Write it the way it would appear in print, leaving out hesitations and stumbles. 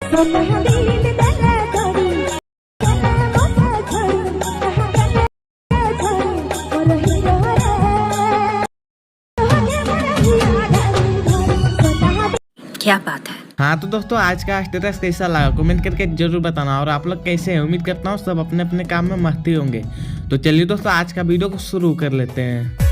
सोना दिल दले जोड़ी और हीरो क्या बात है। हाँ तो दोस्तों आज का स्टेटस कैसा लगा कमेंट करके जरूर बताना। और आप लोग कैसे हैं, उम्मीद करता हूँ सब अपने अपने काम में मस्ती होंगे। तो चलिए दोस्तों आज का वीडियो को शुरू कर लेते हैं।